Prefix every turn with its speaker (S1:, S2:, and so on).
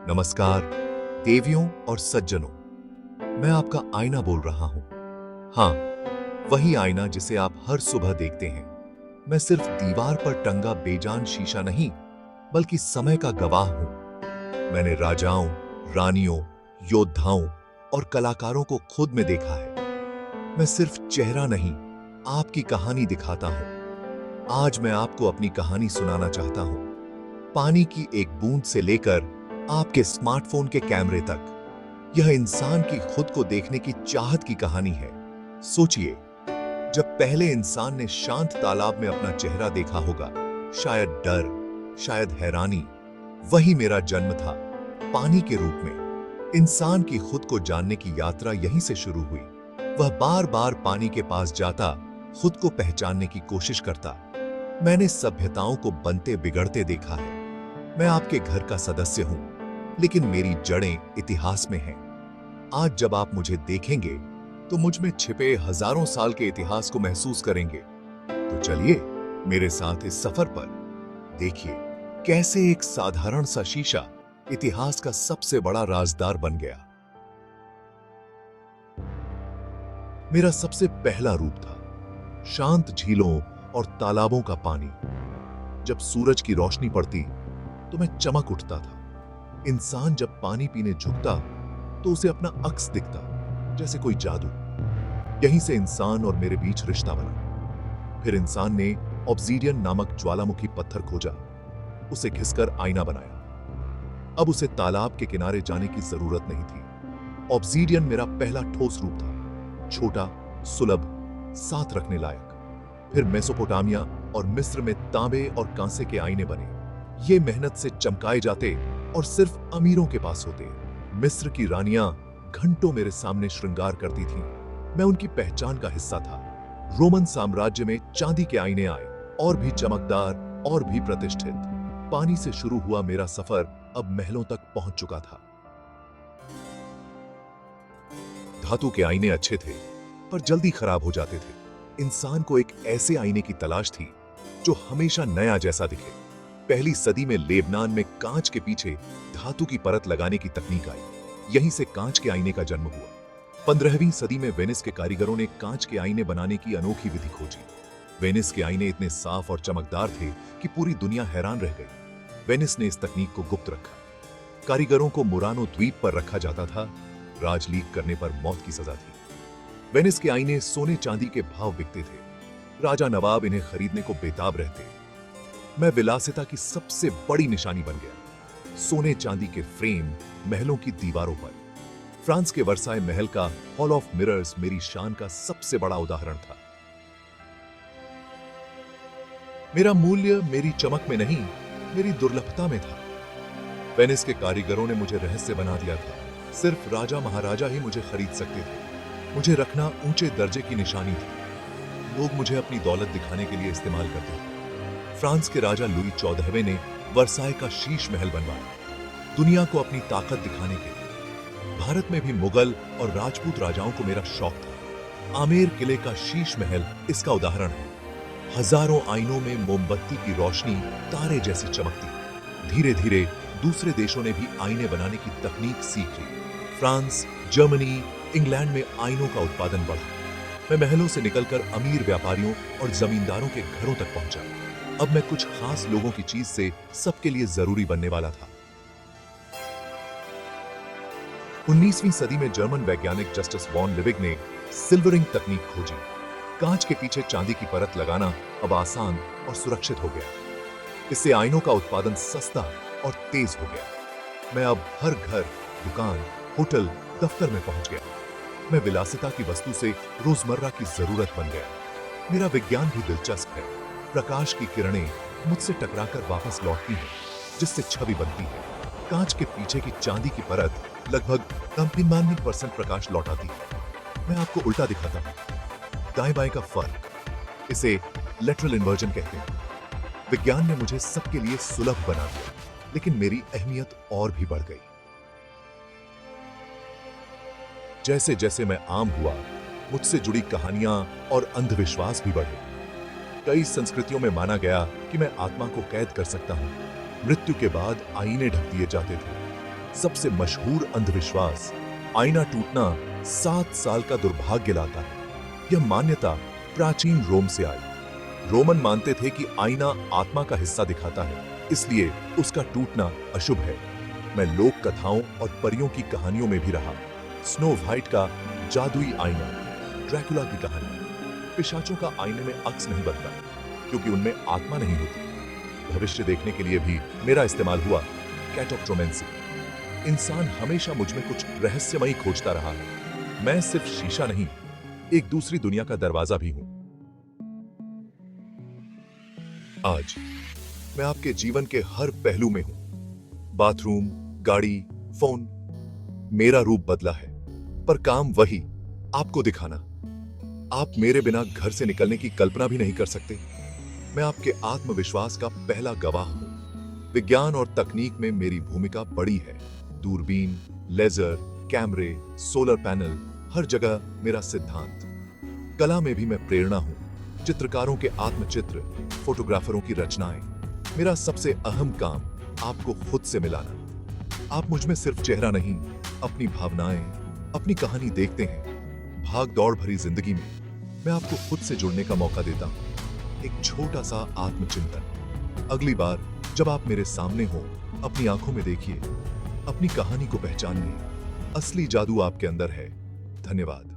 S1: नमस्कार देवियों और सज्जनों, मैं आपका आईना बोल रहा हूं। हाँ, वही आईना जिसे आप हर सुबह देखते हैं। मैं सिर्फ दीवार पर टंगा बेजान शीशा नहीं, बल्कि समय का गवाह हूं। मैंने राजाओं, रानियों, योद्धाओं और कलाकारों को खुद में देखा है। मैं सिर्फ चेहरा नहीं, आपकी कहानी दिखाता हूं। आज मैं आपको अपनी कहानी सुनाना चाहता हूं। पानी की एक बूंद से लेकर आपके स्मार्टफोन के कैमरे तक, यह इंसान की खुद को देखने की चाहत की कहानी है। सोचिए, जब पहले इंसान ने शांत तालाब में अपना चेहरा देखा होगा, शायद डर, शायद हैरानी। वही मेरा जन्म था, पानी के रूप में। इंसान की खुद को जानने की यात्रा यहीं से शुरू हुई। वह बार बार पानी के पास जाता, खुद को पहचानने की कोशिश करता। मैंने सभ्यताओं को बनते बिगड़ते देखा है। मैं आपके घर का सदस्य हूं, लेकिन मेरी जड़ें इतिहास में हैं। आज जब आप मुझे देखेंगे, तो मुझ में छिपे हजारों साल के इतिहास को महसूस करेंगे। तो चलिए मेरे साथ इस सफर पर। देखिए कैसे एक साधारण सा शीशा इतिहास का सबसे बड़ा राजदार बन गया। मेरा सबसे पहला रूप था शांत झीलों और तालाबों का पानी। जब सूरज की रोशनी पड़ती, तो मैं चमक उठता था। इंसान जब पानी पीने झुकता, तो उसे अपना अक्स दिखता, जैसे कोई जादू। यहीं से इंसान और मेरे बीच रिश्ता बना। फिर इंसान ने ऑब्सीडियन नामक ज्वालामुखी पत्थर खोजा, उसे घिसकर आईना बनाया। अब उसे तालाब के किनारे जाने की जरूरत नहीं थी। ऑब्सीडियन मेरा पहला ठोस रूप था, छोटा, सुलभ, साथ रखने लायक। फिर मेसोपोटामिया और मिस्र में तांबे और कांसे के आईने बने। ये मेहनत से चमकाए जाते और सिर्फ अमीरों के पास होते। मिस्र की रानियां घंटों मेरे सामने श्रृंगार करती थीं। मैं उनकी पहचान का हिस्सा था। रोमन साम्राज्य में चांदी के आईने आए, और भी चमकदार और भी प्रतिष्ठित। पानी से शुरू हुआ मेरा सफर अब महलों तक पहुंच चुका था। धातु के आईने अच्छे थे, पर जल्दी खराब हो जाते थे। इंसान को एक ऐसे आईने की तलाश थी जो हमेशा नया जैसा दिखे। पहली सदी में लेबनान में कांच के पीछे धातु की परत लगाने की तकनीक आई। यहीं से कांच के आईने का जन्म हुआ। 15वीं सदी में वेनिस के कारीगरों ने कांच के आईने बनाने की अनोखी विधि खोजी। वेनिस के आईने इतने साफ और चमकदार थे कि पूरी दुनिया हैरान रह गई। वेनिस ने इस तकनीक को गुप्त रखा। कारीगरों को मुरानो द्वीप पर रखा जाता था। राज लीक करने पर मौत की सजा थी। वेनिस के आईने सोने चांदी के भाव बिकते थे। राजा नवाब इन्हें खरीदने को बेताब रहते। मैं विलासिता की सबसे बड़ी निशानी बन गया। सोने चांदी के फ्रेम महलों की दीवारों पर। फ्रांस के वर्साय महल का हॉल ऑफ मिरर्स मेरी शान का सबसे बड़ा उदाहरण था। मेरा मूल्य मेरी चमक में नहीं, मेरी दुर्लभता में था। वेनिस के कारीगरों ने मुझे रहस्य बना दिया था। सिर्फ राजा महाराजा ही मुझे खरीद सकते थे। मुझे रखना ऊंचे दर्जे की निशानी थी। लोग मुझे अपनी दौलत दिखाने के लिए इस्तेमाल करते थे। फ्रांस के राजा लुई 14वें ने वर्साय का शीश महल बनवाया, दुनिया को अपनी ताकत दिखाने के लिए। भारत में भी मुगल और राजपूत राजाओं को मेरा शौक था। आमेर किले का शीश महल इसका उदाहरण है। हजारों आईनों में मोमबत्ती की रोशनी तारे जैसी चमकती। धीरे धीरे दूसरे देशों ने भी आईने बनाने की तकनीक सीख ली। फ्रांस, जर्मनी, इंग्लैंड में आईनों का उत्पादन बढ़ा। मैं महलों से निकलकर अमीर व्यापारियों और जमींदारों के घरों तक पहुंचा। अब मैं कुछ खास लोगों की चीज से सबके लिए जरूरी बनने वाला था। 19वीं सदी में जर्मन वैज्ञानिक जस्टिस वॉन लिविग ने सिल्वरिंग तकनीक खोजी। कांच के पीछे चांदी की परत लगाना अब आसान और सुरक्षित हो गया। इससे आईनों का उत्पादन सस्ता और तेज हो गया। मैं अब हर घर, दुकान, होटल, दफ्तर में पहुंच गया। मैं विलासिता की वस्तु से रोजमर्रा की जरूरत बन गया। मेरा विज्ञान भी दिलचस्प है। प्रकाश की किरणें मुझसे टकराकर वापस लौटती हैं, जिससे छवि बनती है। कांच के पीछे की चांदी की परत लगभग 99% प्रकाश लौटाती है। मैं आपको उल्टा दिखाता हूं, दाएं बाएं का फर्क। इसे लेटरल इन्वर्जन कहते हैं। विज्ञान ने मुझे सबके लिए सुलभ बना दिया, लेकिन मेरी अहमियत और भी बढ़ गई। जैसे जैसे मैं आम हुआ, मुझसे जुड़ी कहानियां और अंधविश्वास भी बढ़े। कई संस्कृतियों में माना गया कि मैं आत्मा को कैद कर सकता हूं। मृत्यु के बाद आईने ढक दिए जाते थे। सबसे मशहूर अंधविश्वास, आईना टूटना 7 साल का दुर्भाग्य लाता है। यह मान्यता प्राचीन रोम से आई। रोमन मानते थे कि आईना आत्मा का हिस्सा दिखाता है, इसलिए उसका टूटना अशुभ है। मैं लोक कथाओं और परियों की कहानियों में भी रहा। स्नो व्हाइट का जादुई आईना, ड्रैकुला की कहानी। पिशाचों का आईने में अक्स नहीं बनता क्योंकि उनमें आत्मा नहीं होती। भविष्य देखने के लिए भी मेरा इस्तेमाल हुआ, कैटोक्ट्रोमेंसी। इंसान हमेशा मुझ में कुछ रहस्यमयी खोजता रहा है। मैं सिर्फ शीशा नहीं, एक दूसरी दुनिया का दरवाजा भी हूं। आज मैं आपके जीवन के हर पहलू में हूं। बाथरूम, गाड़ी, फोन। मेरा रूप बदला है, पर काम वही, आपको दिखाना। आप मेरे बिना घर से निकलने की कल्पना भी नहीं कर सकते। मैं आपके आत्मविश्वास का पहला गवाह हूं। विज्ञान और तकनीक में मेरी भूमिका बड़ी है। दूरबीन, लेजर, कैमरे, सोलर पैनल, हर जगह मेरा सिद्धांत। कला में भी मैं प्रेरणा हूं। चित्रकारों के आत्मचित्र, फोटोग्राफरों की रचनाएं। मेरा सबसे अहम काम आपको खुद से मिलाना। आप मुझ में सिर्फ चेहरा नहीं, अपनी भावनाएं, अपनी कहानी देखते हैं। भाग दौड़ भरी जिंदगी में मैं आपको खुद से जुड़ने का मौका देता हूं। एक छोटा सा आत्मचिंतन। अगली बार जब आप मेरे सामने हो, अपनी आंखों में देखिए, अपनी कहानी को पहचानिए। असली जादू आपके अंदर है। धन्यवाद।